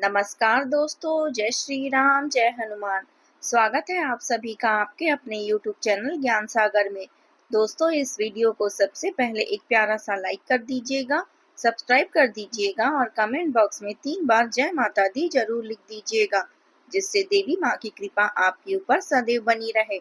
नमस्कार दोस्तों, जय श्री राम, जय हनुमान। स्वागत है आप सभी का आपके अपने YouTube चैनल ज्ञान सागर में। दोस्तों, इस वीडियो को सबसे पहले एक प्यारा सा लाइक कर दीजिएगा, सब्सक्राइब कर दीजिएगा और कमेंट बॉक्स में 3 बार जय माता दी जरूर लिख दीजिएगा, जिससे देवी माँ की कृपा आपके ऊपर सदैव बनी रहे।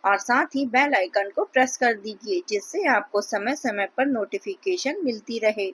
और साथ ही बेल आइकन को प्रेस कर दीजिए, जिससे आपको समय समय पर नोटिफिकेशन मिलती रहे।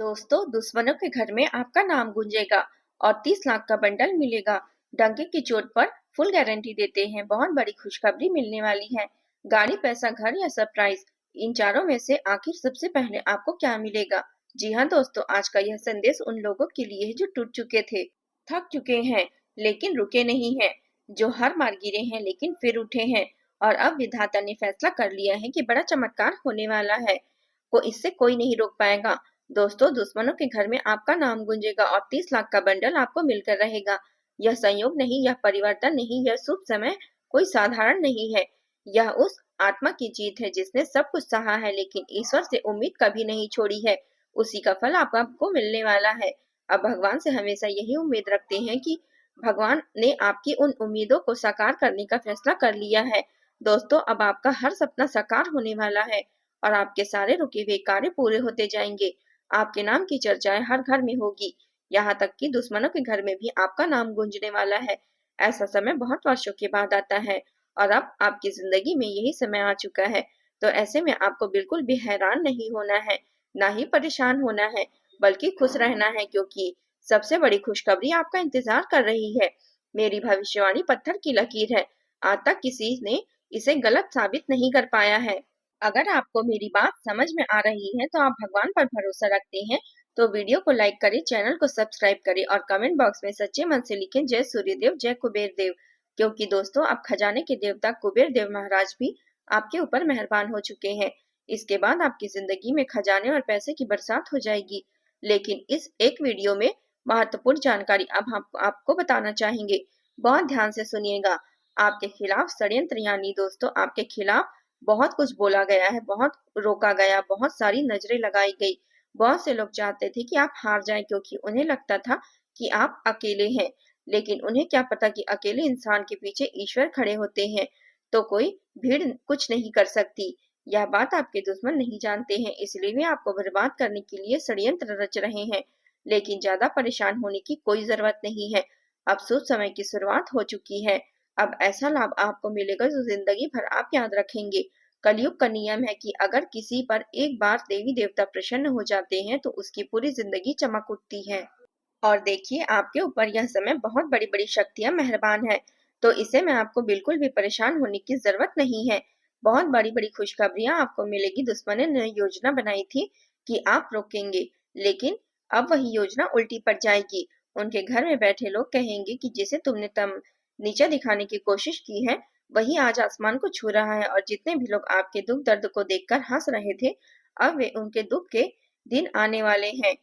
दोस्तों, दुश्मनों के घर में आपका नाम गूंजेगा और 30 लाख का बंडल मिलेगा। डंके की चोट पर फुल गारंटी देते हैं। बहुत बड़ी खुशखबरी मिलने वाली है। गाड़ी, पैसा, घर या सरप्राइज, इन चारों में से आखिर सबसे पहले आपको क्या मिलेगा? जी हाँ दोस्तों, आज का यह संदेश उन लोगों के लिए है जो टूट चुके थे, थक चुके हैं लेकिन रुके नहीं हैं, जो हर मार गिरे हैं लेकिन फिर उठे हैं। और अब विधाता ने फैसला कर लिया है कि बड़ा चमत्कार होने वाला है, को इससे कोई नहीं रोक पाएगा। दोस्तों, दुश्मनों के घर में आपका नाम गूंजेगा और 30 लाख का बंडल आपको मिलकर रहेगा। यह संयोग नहीं, यह परिवर्तन नहीं, यह शुभ समय कोई साधारण नहीं है। यह उस आत्मा की जीत है जिसने सब कुछ सहा है लेकिन ईश्वर से उम्मीद कभी नहीं छोड़ी है। उसी का फल आपको मिलने वाला है। अब भगवान से हमेशा यही उम्मीद रखते हैं कि भगवान ने आपकी उन उम्मीदों को साकार करने का फैसला कर लिया है। दोस्तों, अब आपका हर सपना साकार होने वाला है और आपके सारे रुके हुए कार्य पूरे होते जाएंगे। आपके नाम की चर्चाएं हर घर में होगी, यहाँ तक कि दुश्मनों के घर में भी आपका नाम गूंजने वाला है। ऐसा समय बहुत वर्षों के बाद आता है और अब आपकी जिंदगी में यही समय आ चुका है। तो ऐसे में आपको बिल्कुल भी हैरान नहीं होना है, ना ही परेशान होना है, बल्कि खुश रहना है, क्योंकि सबसे बड़ी खुशखबरी आपका इंतजार कर रही है। मेरी भविष्यवाणी पत्थर की लकीर है। आज तक किसी ने इसे गलत साबित नहीं कर पाया है। अगर आपको मेरी बात समझ में आ रही है तो आप भगवान पर भरोसा रखते हैं, तो वीडियो को लाइक करें, चैनल को सब्सक्राइब करें और कमेंट बॉक्स में सच्चे मन से लिखें जय सूर्यदेव, जय कुबेर देव। क्योंकि दोस्तों, अब खजाने के देवता कुबेर देव महाराज भी आपके ऊपर मेहरबान हो चुके हैं। इसके बाद आपकी जिंदगी में खजाने और पैसे की बरसात हो जाएगी। लेकिन इस एक वीडियो में महत्वपूर्ण जानकारी अब हम आपको बताना चाहेंगे। बहुत ध्यान से सुनिएगा। आपके खिलाफ षड्यंत्र, यानी दोस्तों आपके खिलाफ बहुत कुछ बोला गया है, बहुत रोका गया, बहुत सारी नजरें लगाई गई। बहुत से लोग चाहते थे कि आप हार जाएं, क्योंकि उन्हें लगता था कि आप अकेले हैं। लेकिन उन्हें क्या पता कि अकेले इंसान के पीछे ईश्वर खड़े होते हैं, तो कोई भीड़ कुछ नहीं कर सकती। यह बात आपके दुश्मन नहीं जानते हैं, इसलिए वे आपको बर्बाद करने के लिए षड्यंत्र रच रहे हैं। लेकिन ज्यादा परेशान होने की कोई जरूरत नहीं है। अब शुभ समय की शुरुआत हो चुकी है। अब ऐसा लाभ आपको मिलेगा जो जिंदगी भर आप याद रखेंगे। कलयुग का नियम है कि अगर किसी पर एक बार देवी देवता प्रसन्न हो जाते हैं तो उसकी पूरी जिंदगी चमक उठती है। और देखिए, आपके ऊपर यह समय बहुत बड़ी बड़ी शक्तियां मेहरबान है, तो इसे में आपको बिल्कुल भी परेशान होने की जरूरत नहीं है। बहुत बड़ी बड़ी खुशखबरियां आपको मिलेगी। दुश्मनों ने योजना बनाई थी कि आप रोकेंगे, लेकिन अब वही योजना उल्टी पड़ जाएगी। उनके घर में बैठे लोग कहेंगे कि जिसे तुमने तम नीचे दिखाने की कोशिश की है, वही आज आसमान को छू रहा है। और जितने भी लोग आपके दुख दर्द को देखकर हंस रहे थे, अब वे उनके दुख के दिन आने वाले हैं।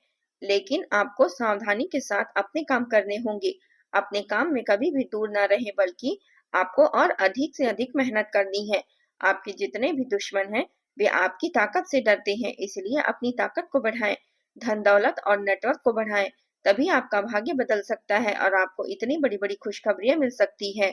लेकिन आपको सावधानी के साथ अपने काम करने होंगे। अपने काम में कभी भी दूर न रहे, बल्कि आपको और अधिक से अधिक मेहनत करनी है। आपके जितने भी दुश्मन हैं, वे आपकी ताकत से डरते हैं, इसलिए अपनी ताकत को बढ़ाएं, धन दौलत और नेटवर्क को बढ़ाएं। तभी आपका भाग्य बदल सकता है और आपको इतनी बड़ी बड़ी खुशखबरियां मिल सकती है।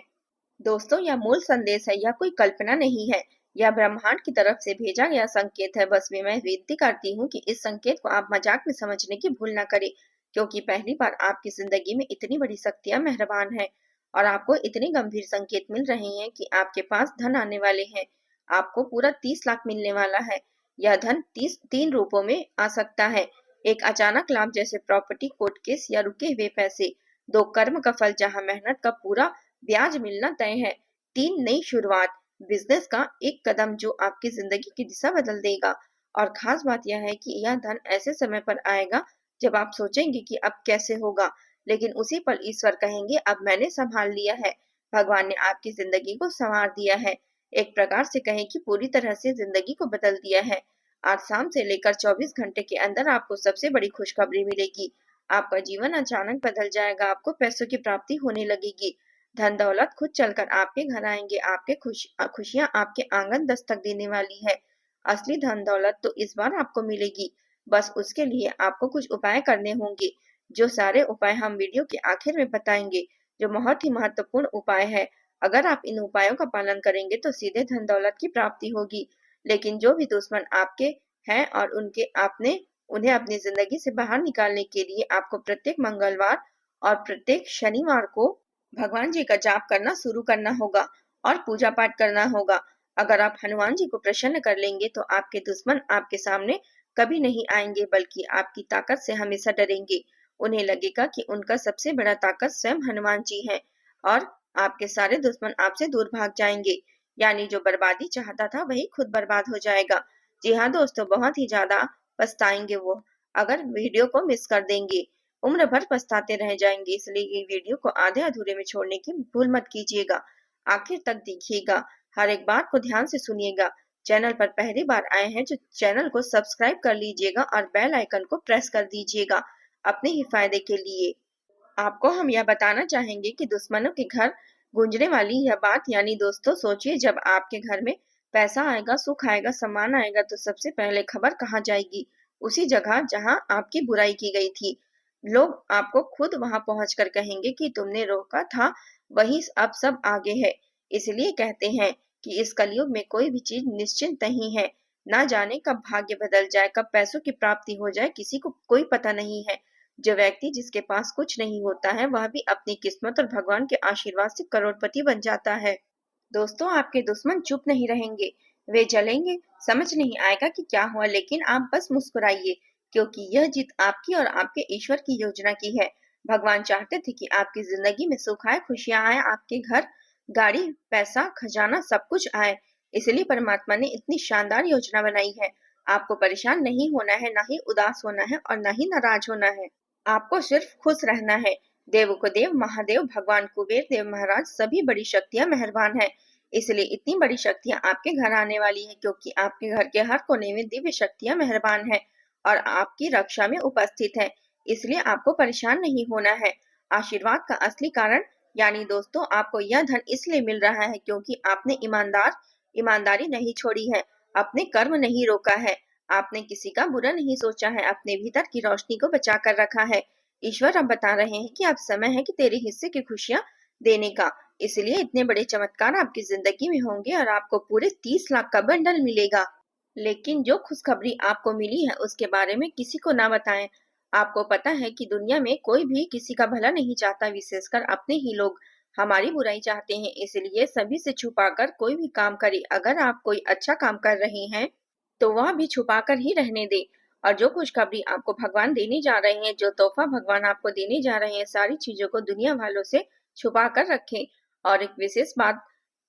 दोस्तों, यह मूल संदेश है, यह कोई कल्पना नहीं है। यह ब्रह्मांड की तरफ से भेजा गया संकेत है। बस मैं विनती करती हूँ कि इस संकेत को आप मजाक में समझने की भूल न करें, क्योंकि पहली बार आपकी जिंदगी में इतनी बड़ी शक्तियां मेहरबान है और आपको इतने गंभीर संकेत मिल रहे हैं कि आपके पास धन आने वाले हैं। आपको पूरा 30 लाख मिलने वाला है। यह धन 3 रूपों में आ सकता है। एक अचानक लाभ जैसे प्रॉपर्टी, कोर्ट केस या रुके हुए पैसे। 2 कर्म का फल, जहाँ मेहनत का पूरा ब्याज मिलना तय है। 3 नई शुरुआत, बिजनेस का एक कदम जो आपकी जिंदगी की दिशा बदल देगा। और खास बात यह है कि यह धन ऐसे समय पर आएगा जब आप सोचेंगे कि अब कैसे होगा, लेकिन उसी पल ईश्वर कहेंगे अब मैंने संभाल लिया है। भगवान ने आपकी जिंदगी को संवार दिया है। एक प्रकार से कहें कि पूरी तरह से जिंदगी को बदल दिया है। आज शाम से लेकर 24 घंटे के अंदर आपको सबसे बड़ी खुशखबरी मिलेगी। आपका जीवन अचानक बदल जाएगा। आपको पैसों की प्राप्ति होने लगेगी। धन दौलत खुद चलकर आपके घर आएंगे। आपके खुशियां आपके आंगन दस्तक देने वाली है। असली धन दौलत तो इस बार आपको मिलेगी। बस उसके लिए आपको कुछ उपाय करने होंगे। जो सारे उपाय हम वीडियो के आखिर में बताएंगे, जो बहुत ही महत्वपूर्ण उपाय है। अगर आप इन उपायों का पालन करेंगे तो सीधे धन दौलत की प्राप्ति होगी। लेकिन जो भी दुश्मन आपके हैं और उन्हें अपनी जिंदगी से बाहर निकालने के लिए आपको प्रत्येक मंगलवार और प्रत्येक शनिवार को भगवान जी का जाप करना शुरू करना होगा और पूजा पाठ करना होगा। अगर आप हनुमान जी को प्रसन्न कर लेंगे तो आपके दुश्मन आपके सामने कभी नहीं आएंगे, बल्कि आपकी ताकत से हमेशा डरेंगे। उन्हें लगेगा कि उनका सबसे बड़ा ताकत स्वयं हनुमान जी है और आपके सारे दुश्मन आपसे दूर भाग जाएंगे। यानी जो बर्बादी चाहता था वही खुद बर्बाद हो जाएगा। जी हाँ दोस्तों, बहुत ही ज्यादा पछताएंगे वो अगर वीडियो को मिस कर देंगे। उम्र भर पछताते रह जाएंगे। इसलिए ये वीडियो को आधे अधूरे में छोड़ने की भूल मत कीजिएगा। आखिर तक देखिएगा, हर एक बात को ध्यान से सुनिएगा। चैनल पर पहली बार आए हैं तो चैनल को सब्सक्राइब कर लीजिएगा और बेल आइकन को प्रेस कर दीजिएगा अपने ही फायदे के लिए। आपको हम यह बताना चाहेंगे कि दुश्मनों के घर गूंजने वाली यह बात, यानी दोस्तों सोचिए, जब आपके घर में पैसा आएगा, सुख आएगा, सम्मान आएगा तो सबसे पहले खबर कहाँ जाएगी? उसी जगह जहां आपकी बुराई की गई थी। लोग आपको खुद वहां पहुंचकर कहेंगे कि तुमने रोका था, वही अब सब आगे है। इसलिए कहते हैं कि इस कलयुग में कोई भी चीज निश्चिंत नहीं है। ना जाने कब भाग्य बदल जाए, कब पैसों की प्राप्ति हो जाए, किसी को कोई पता नहीं है। जो व्यक्ति जिसके पास कुछ नहीं होता है वह भी अपनी किस्मत और भगवान के आशीर्वाद से करोड़पति बन जाता है। दोस्तों, आपके दुश्मन चुप नहीं रहेंगे, वे जलेंगे। समझ नहीं आएगा कि क्या हुआ, लेकिन आप बस मुस्कुराइए, क्योंकि यह जीत आपकी और आपके ईश्वर की योजना की है। भगवान चाहते थे कि आपकी जिंदगी में सुख आए, खुशियां आए, आपके घर गाड़ी पैसा खजाना सब कुछ आए। इसलिए परमात्मा ने इतनी शानदार योजना बनाई है। आपको परेशान नहीं होना है, ना ही उदास होना है और ना ही नाराज होना है। आपको सिर्फ खुश रहना है। देवों को देव महादेव भगवान कुबेर देव महाराज सभी बड़ी शक्तियां मेहरबान है। इसलिए इतनी बड़ी शक्तियां आपके घर आने वाली है, क्योंकि आपके घर के हर कोने में दिव्य शक्तियां मेहरबान है और आपकी रक्षा में उपस्थित है। इसलिए आपको परेशान नहीं होना है। आशीर्वाद का असली कारण, यानी दोस्तों आपको यह धन इसलिए मिल रहा है क्योंकि आपने ईमानदारी नहीं छोड़ी है, अपने कर्म नहीं रोका है, आपने किसी का बुरा नहीं सोचा है, अपने भीतर की रोशनी को बचा कर रखा है। ईश्वर अब बता रहे हैं कि अब समय है कि तेरे हिस्से की खुशियां देने का। इसलिए इतने बड़े चमत्कार आपकी जिंदगी में होंगे और आपको पूरे 30 लाख का बंडल मिलेगा। लेकिन जो खुशखबरी आपको मिली है उसके बारे में किसी को ना बताएं। आपको पता है कि दुनिया में कोई भी किसी का भला नहीं चाहता, विशेषकर अपने ही लोग हमारी बुराई चाहते हैं। इसलिए सभी से छुपाकर कोई भी काम करे। अगर आप कोई अच्छा काम कर रहे हैं तो वह भी छुपाकर ही रहने दे। और जो खुशखबरी आपको भगवान देने जा रहे हैं, जो तोहफा भगवान आपको देने जा रहे हैं, सारी चीजों को दुनिया वालों से छुपा कर रखें। और एक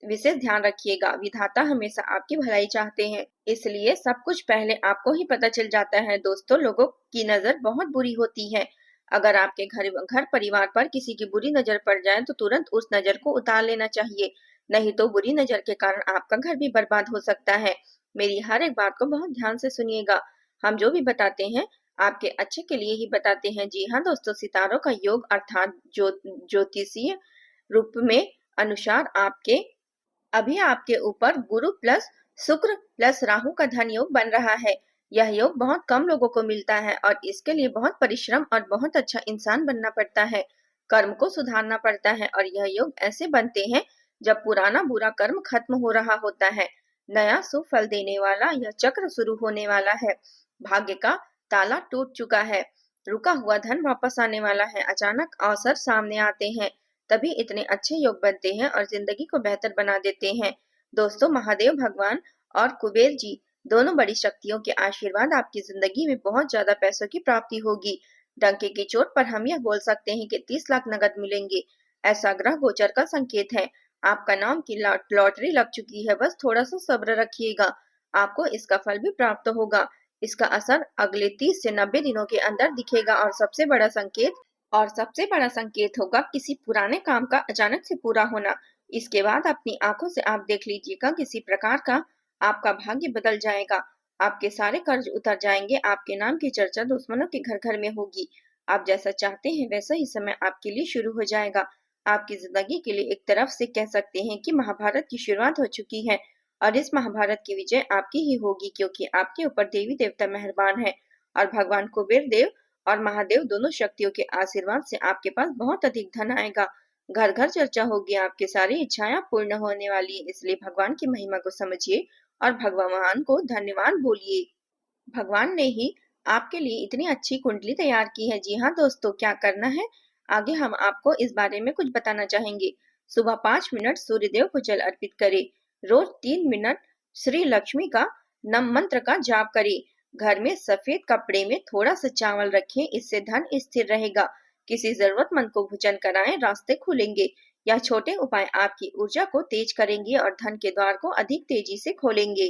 विशेष ध्यान रखिएगा, विधाता हमेशा आपकी भलाई चाहते हैं, इसलिए सब कुछ पहले आपको ही पता चल जाता है। दोस्तों, लोगों की नजर बहुत बुरी होती है। अगर आपके घर परिवार पर किसी की बुरी नजर पड़ जाए तो तुरंत उस नजर को उतार लेना चाहिए, नहीं तो बुरी नजर के कारण आपका घर भी बर्बाद हो सकता है। मेरी हर एक बात को बहुत ध्यान से सुनिएगा। हम जो भी बताते हैं आपके अच्छे के लिए ही बताते हैं। जी हाँ दोस्तों, सितारों का योग अर्थात ज्योतिषीय रूप में अनुसार अभी आपके ऊपर गुरु प्लस शुक्र प्लस राहु का धन योग बन रहा है। यह योग बहुत कम लोगों को मिलता है और इसके लिए बहुत परिश्रम और बहुत अच्छा इंसान बनना पड़ता है, कर्म को सुधारना पड़ता है। और यह योग ऐसे बनते हैं जब पुराना बुरा कर्म खत्म हो रहा होता है, नया शुभ फल देने वाला यह चक्र शुरू होने वाला है। भाग्य का ताला टूट चुका है, रुका हुआ धन वापस आने वाला है, अचानक अवसर सामने आते हैं। तभी इतने अच्छे योग बनते हैं और जिंदगी को बेहतर बना देते हैं। दोस्तों, महादेव भगवान और कुबेर जी दोनों बड़ी शक्तियों के आशीर्वाद आपकी जिंदगी में बहुत ज्यादा पैसों की प्राप्ति होगी। डंके की चोट पर हम यह बोल सकते हैं कि 30 लाख नगद मिलेंगे। ऐसा ग्रह गोचर का संकेत है। आपका नाम की लॉटरी लग चुकी है, बस थोड़ा सा सब्र रखिएगा, आपको इसका फल भी प्राप्त होगा। इसका असर अगले 30 से 90 दिनों के अंदर दिखेगा और सबसे बड़ा संकेत होगा किसी पुराने काम का अचानक से पूरा होना। इसके बाद अपनी आंखों से आप देख लीजिएगा किसी प्रकार का आपका भाग्य बदल जाएगा, आपके सारे कर्ज उतर जाएंगे, आपके नाम की चर्चा दुश्मनों के घर घर में होगी। आप जैसा चाहते हैं वैसा ही समय आपके लिए शुरू हो जाएगा। आपकी जिंदगी के लिए एक तरफ से कह सकते हैं कि महाभारत की शुरुआत हो चुकी है और इस महाभारत की विजय आपकी ही होगी, क्योंकि आपके ऊपर देवी देवता मेहरबान है और भगवान कुबेर देव और महादेव दोनों शक्तियों के आशीर्वाद से आपके पास बहुत अधिक धन आएगा। घर घर चर्चा होगी, आपकी सारी इच्छाएं पूर्ण होने वाली है। इसलिए भगवान की महिमा को समझिए और भगवान को धन्यवाद बोलिए। भगवान ने ही आपके लिए इतनी अच्छी कुंडली तैयार की है। जी हाँ दोस्तों, क्या करना है आगे हम आपको इस बारे में कुछ बताना चाहेंगे। सुबह 5 मिनट सूर्यदेव को जल अर्पित करें। रोज 3 मिनट श्री लक्ष्मी का नम मंत्र का जाप करें। घर में सफेद कपड़े में थोड़ा सा चावल रखें, इससे धन स्थिर रहेगा। किसी जरूरतमंद को भोजन कराएं, रास्ते खुलेंगे। यह छोटे उपाय आपकी ऊर्जा को तेज करेंगे और धन के द्वार को अधिक तेजी से खोलेंगे।